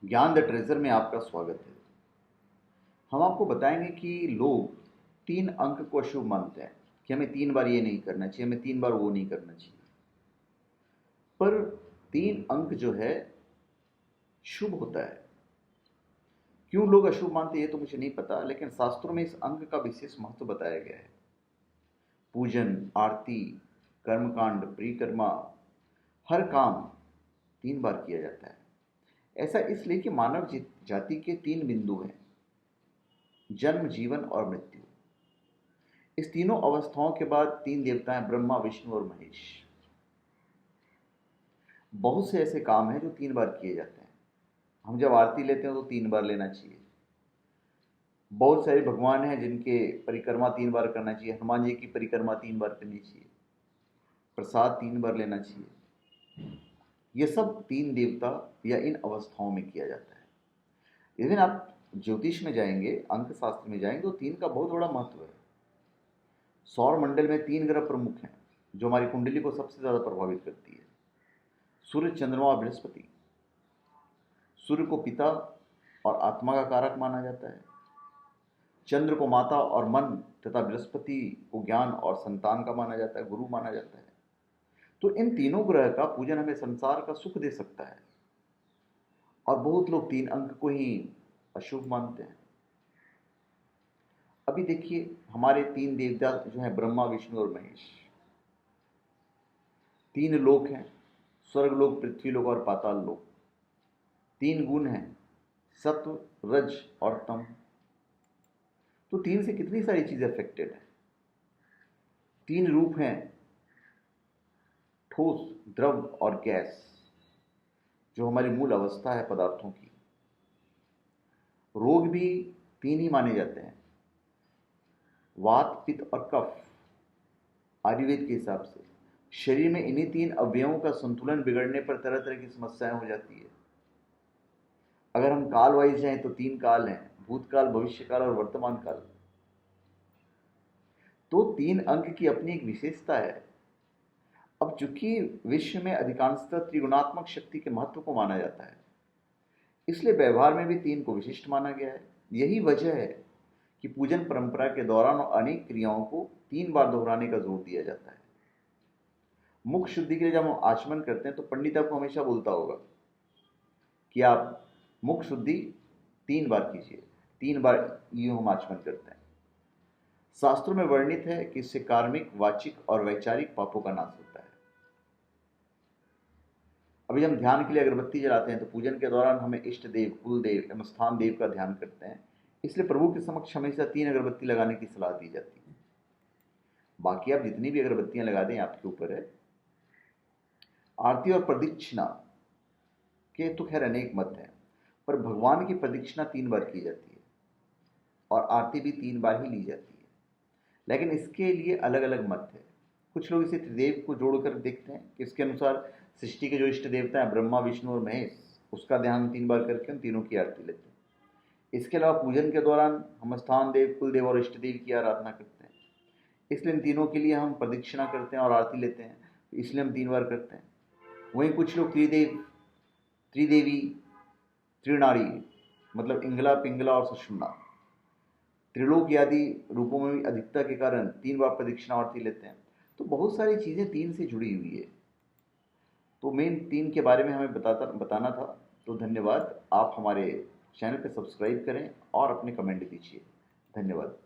ज्ञान the treasure में आपका स्वागत है। हम आपको बताएंगे कि लोग 3 अंक को अशुभ मानते हैं कि हमें 3 बार ये नहीं करना चाहिए, हमें 3 बार वो नहीं करना चाहिए। पर 3 अंक जो है शुभ होता है। क्यों लोग अशुभ मानते हैं ये तो मुझे नहीं पता, लेकिन शास्त्रों में इस अंक का विशेष महत्व बताया गया है। पूजन, आरती, कर्मकांड, परिक्रमा, हर काम 3 बार किया जाता है। ऐसा इसलिए कि मानव जाति के 3 बिंदु हैं: जन्म, जीवन और मृत्यु। इस तीनों अवस्थाओं के बाद 3 देवता हैं: ब्रह्मा, विष्णु और महेश। बहुत से ऐसे काम हैं जो 3 बार किए जाते हैं। हम जब आरती लेते हैं तो 3 बार लेना चाहिए। बहुत सारे भगवान हैं जिनके परिक्रमा 3 बार करना चाहिए। हनुमान जी की परिक्रमा 3 बार करनी चाहिए। प्रसाद 3 बार लेना चाहिए। ये सब 3 देवता या इन अवस्थाओं में किया जाता है। इवन आप ज्योतिष में जाएंगे, अंक शास्त्र में जाएंगे तो 3 का बहुत बड़ा महत्व है। सौर मंडल में 3 ग्रह प्रमुख हैं जो हमारी कुंडली को सबसे ज़्यादा प्रभावित करती है: सूर्य, चंद्रमा और बृहस्पति। सूर्य को पिता और आत्मा का कारक माना जाता है, चंद्र को माता और मन तथा बृहस्पति को ज्ञान और संतान का माना जाता है, गुरु माना जाता है। तो इन तीनों ग्रह का पूजन हमें संसार का सुख दे सकता है, और बहुत लोग 3 अंक को ही अशुभ मानते हैं। अभी देखिए, हमारे 3 देवता जो हैं ब्रह्मा, विष्णु और महेश। 3 लोक हैं: स्वर्ग लोक, पृथ्वी लोक और पाताल लोक। 3 गुण हैं: सत्व, रज और तम। तो 3 से कितनी सारी चीजें अफेक्टेड हैं। 3 रूप हैं: ठोस, द्रव और गैस, जो हमारी मूल अवस्था है पदार्थों की। रोग भी 3 ही माने जाते हैं: वात, पित्त और कफ, आयुर्वेद के हिसाब से। शरीर में इन्हीं 3 अवयवों का संतुलन बिगड़ने पर तरह तरह की समस्याएं हो जाती है। अगर हम काल वाइज जाएं तो 3 काल हैं: भूतकाल, भविष्यकाल और वर्तमान काल। तो 3 अंक की अपनी एक विशेषता है। अब चूंकि विश्व में अधिकांशतः त्रिगुणात्मक शक्ति के महत्व को माना जाता है, इसलिए व्यवहार में भी 3 को विशिष्ट माना गया है। यही वजह है कि पूजन परंपरा के दौरान अनेक क्रियाओं को 3 बार दोहराने का जोर दिया जाता है। मुख शुद्धि के लिए जब हम आचमन करते हैं तो पंडित आपको हमेशा बोलता होगा कि आप मुख शुद्धि 3 बार कीजिए। 3 बार यूं हम आचमन करते हैं। शास्त्रों में वर्णित है कि इससे कार्मिक, वाचिक और वैचारिक पापों का नाश होता है। अभी हम ध्यान के लिए अगरबत्ती जलाते हैं तो पूजन के दौरान हमें इष्ट देव, कुल देव एवं स्थान देव का ध्यान करते हैं। इसलिए प्रभु के समक्ष हमेशा 3 अगरबत्ती लगाने की सलाह दी जाती है। बाकी आप जितनी भी अगरबत्तियां लगा दें, आपके ऊपर है। आरती और प्रदक्षिणा के तो खैर अनेक मत हैं, पर भगवान की प्रदक्षिणा 3 बार की जाती है और आरती भी 3 बार ही ली जाती है। लेकिन इसके लिए अलग अलग मत है। कुछ लोग इसे त्रिदेव को जोड़कर देखते हैं कि इसके अनुसार सृष्टि के जो इष्ट देवता हैं ब्रह्मा, विष्णु और महेश, उसका ध्यान 3 बार करके उन तीनों की आरती लेते हैं। इसके अलावा पूजन के दौरान हम स्थान देव, कुल देव और इष्ट देव की आराधना करते हैं, इसलिए इन तीनों के लिए हम प्रदक्षिणा करते हैं और आरती लेते हैं, इसलिए हम 3 बार करते हैं। वहीं कुछ लोग त्रिदेव, त्रिदेवी, त्रिनाड़ी मतलब इंगला, पिंगला और सुषुम्ना, त्रिलोक आदि रूपों में भी अधिकता के कारण 3 बार प्रदक्षिणा आरती लेते हैं। तो बहुत सारी चीज़ें 3 से जुड़ी हुई है। तो मेन 3 के बारे में हमें बताना था। तो धन्यवाद। आप हमारे चैनल पे सब्सक्राइब करें और अपने कमेंट दीजिए। धन्यवाद।